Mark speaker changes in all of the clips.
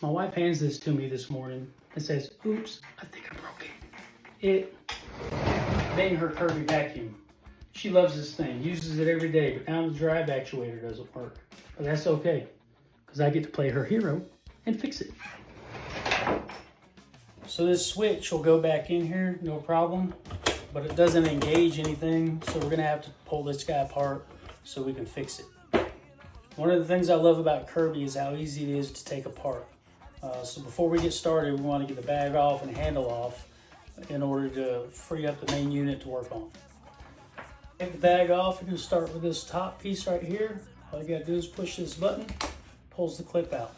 Speaker 1: My wife hands this to me this morning and says, oops, I think I broke it. It being her Kirby Vacuum. She loves this thing, uses it every day, but now the drive actuator doesn't work. But that's okay, because I get to play her hero and fix it. So this switch will go back in here, no problem, but it doesn't engage anything, so we're gonna have to pull this guy apart so we can fix it. One of the things I love about Kirby is how easy it is to take apart. So before we get started, we want to get the bag off and handle off in order to free up the main unit to work on. Take the bag off, you're going to start with this top piece right here. All you got to do is push this button, pulls the clip out.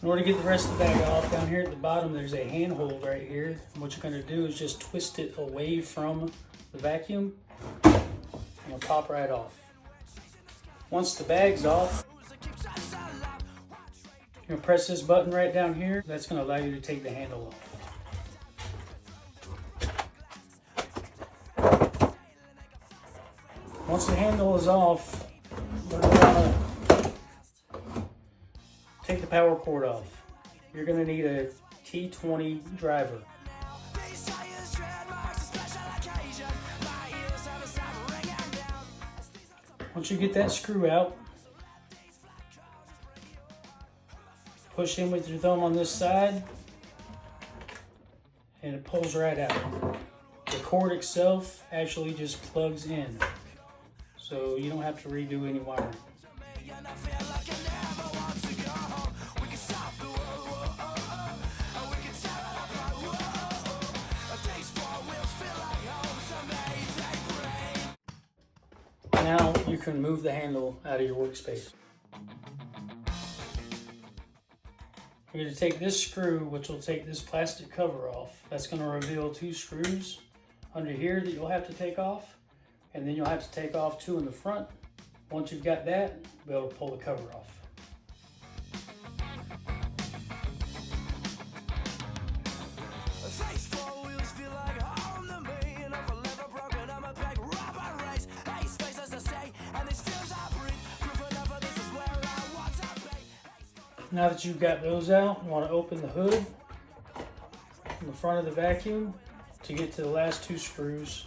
Speaker 1: In order to get the rest of the bag off, down here at the bottom there's a handhold right here. And what you're going to do is just twist it away from the vacuum and it'll pop right off. Once the bag's off, you're going to press this button right down here. That's going to allow you to take the handle off. Once the handle is off, you're going to take the power cord off. You're going to need a T20 driver. Once you get that screw out, push in with your thumb on this side and it pulls right out. The cord itself actually just plugs in, so you don't have to redo any wiring. Now you can move the handle out of your workspace. We're going to take this screw, which will take this plastic cover off. That's going to reveal 2 screws under here that you'll have to take off, and then you'll have to take off 2 in the front. Once you've got that, you'll be able to pull the cover off. Now that you've got those out, you want to open the hood in the front of the vacuum to get to the last 2 screws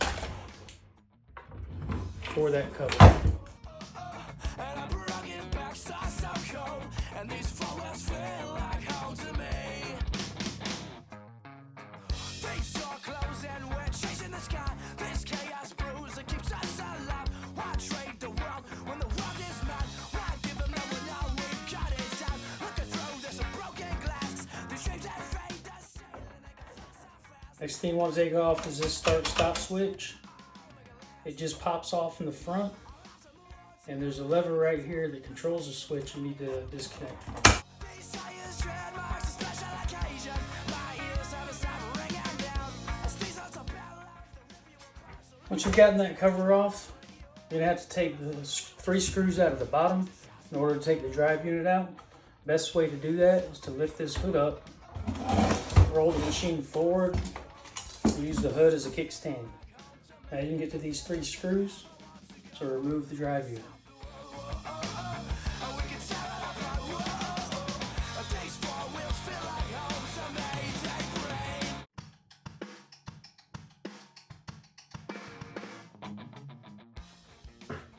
Speaker 1: for that cover. Next thing you want to take off is this start-stop switch. It just pops off in the front, and there's a lever right here that controls the switch you need to disconnect from. Once you've gotten that cover off, you're going to have to take the 3 screws out of the bottom in order to take the drive unit out. Best way to do that is to lift this hood up, roll the machine forward, use the hood as a kickstand. Now you can get to these 3 screws to remove the drive unit.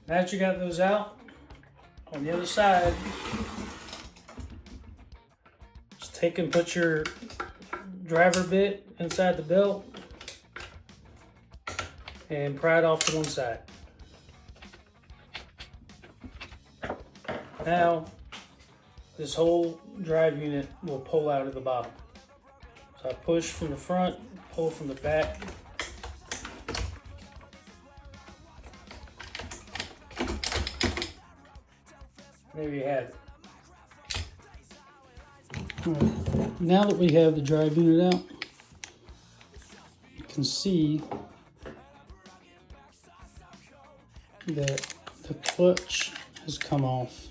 Speaker 1: Now that you got those out, on the other side, just take and put your driver bit inside the belt and pry it off to one side. Now, this whole drive unit will pull out of the bottom. So I push from the front, pull from the back. There you have it. Now that we have the drive unit out, you can see that the clutch has come off.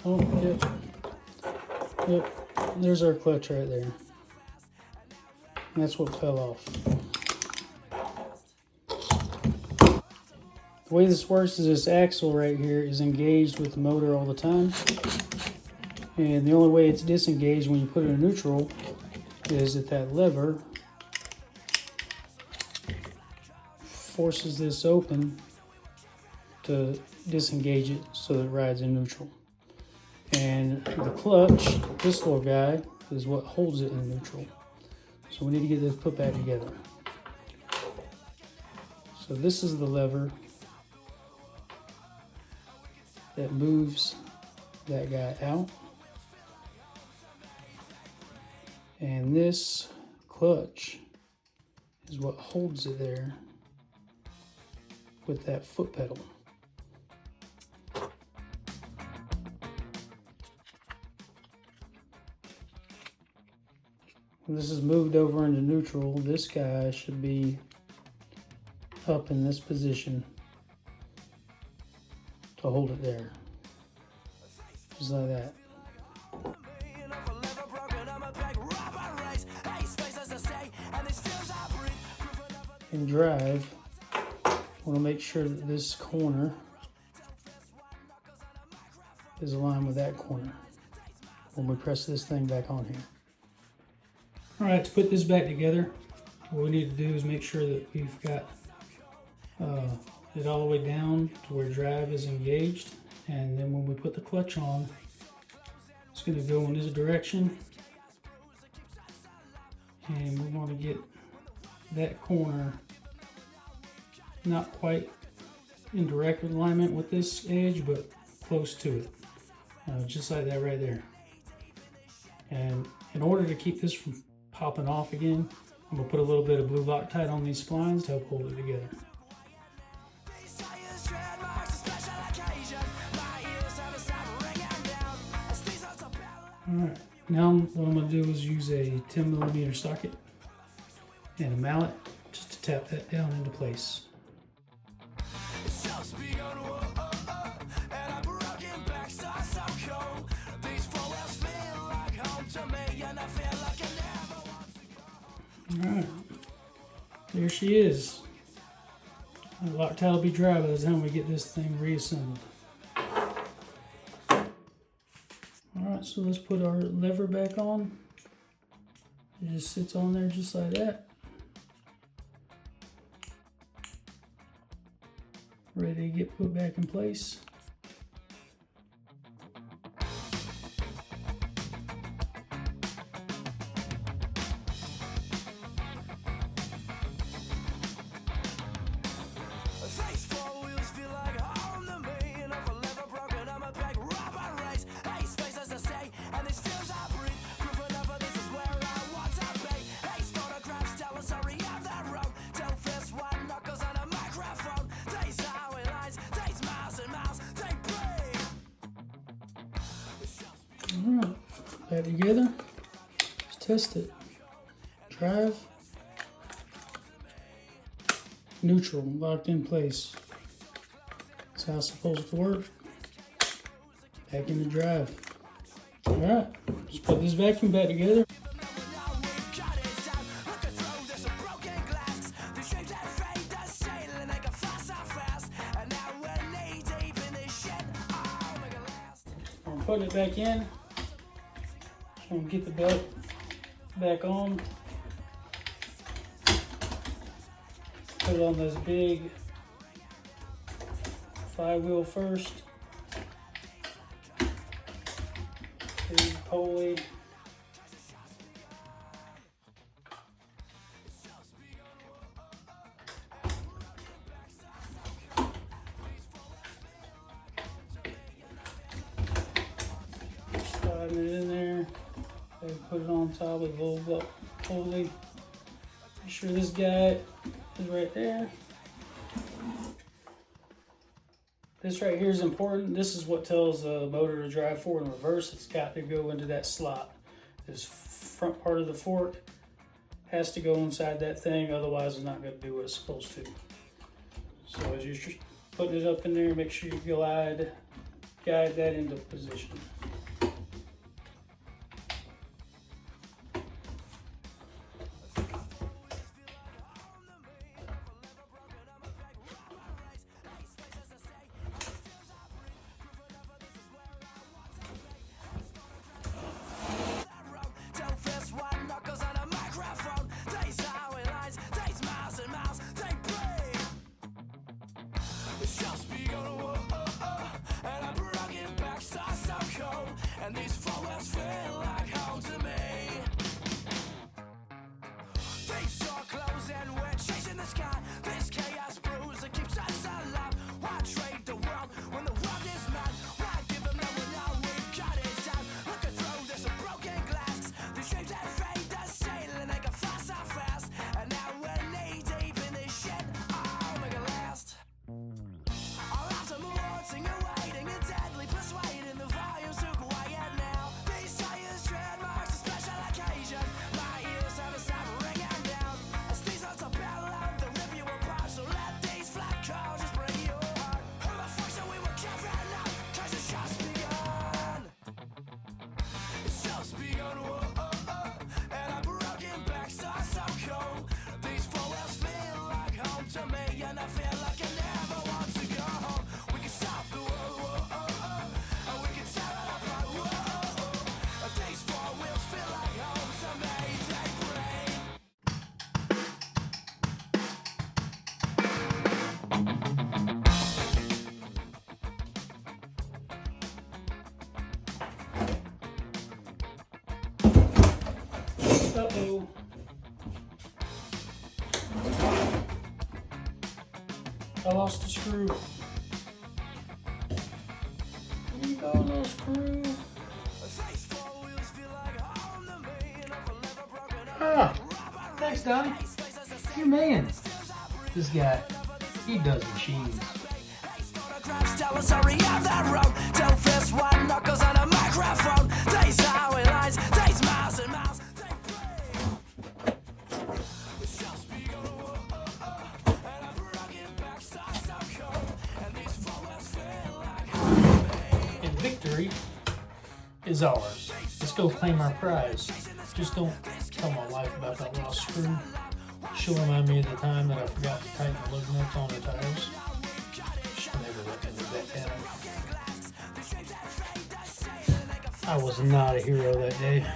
Speaker 1: Oh, yep. Yep, there's our clutch right there. And that's what fell off. The way this works is this axle right here is engaged with the motor all the time. And the only way it's disengaged when you put it in neutral is that lever forces this open to disengage it so that it rides in neutral. And the clutch, this little guy, is what holds it in neutral. So we need to get this put back together. So this is the lever that moves that guy out. And this clutch is what holds it there with that foot pedal. When this is moved over into neutral, this guy should be up in this position to hold it there. Just like that. In drive, I want to make sure that this corner is aligned with that corner when we press this thing back on here. All right, to put this back together, what we need to do is make sure that we've got it all the way down to where drive is engaged. And then when we put the clutch on, it's going to go in this direction. And we want to get that corner not quite in direct alignment with this edge, but close to it. Just like that right there. And in order to keep this from popping off again, I'm going to put a little bit of blue Loctite on these splines to help hold it together. Alright, now what I'm going to do is use a 10mm socket and a mallet just to tap that down into place. Alright, there she is. The Loctite will be dry by the time we get this thing reassembled. Alright, so let's put our lever back on. It just sits on there just like that. Ready to get put back in place. Alright, back together. Let's test it. Drive. Neutral, locked in place. That's how it's supposed to work. Back into drive. Alright, just put this vacuum back together. I'm putting it back in. I'm gonna get the belt back on. Put it on this big flywheel first. Big pulley. Sliding it in there. Put it on top of the little pulley. Make sure this guy is right there. This right here is important. This is what tells the motor to drive forward and reverse. It's got to go into that slot. This front part of the fork has to go inside that thing, otherwise it's not going to do what it's supposed to. So as you're putting it up in there, make sure you guide that into position. I lost the screw. There you go, little screw. Ah, thanks, Donnie. Your man. This guy, he does machines. And victory is ours. Let's go claim our prize. Just don't tell my wife about that lost screw. She'll remind me of the time that I forgot to tighten the lug nuts on the tires. She'll never look into that channel. I was not a hero that day.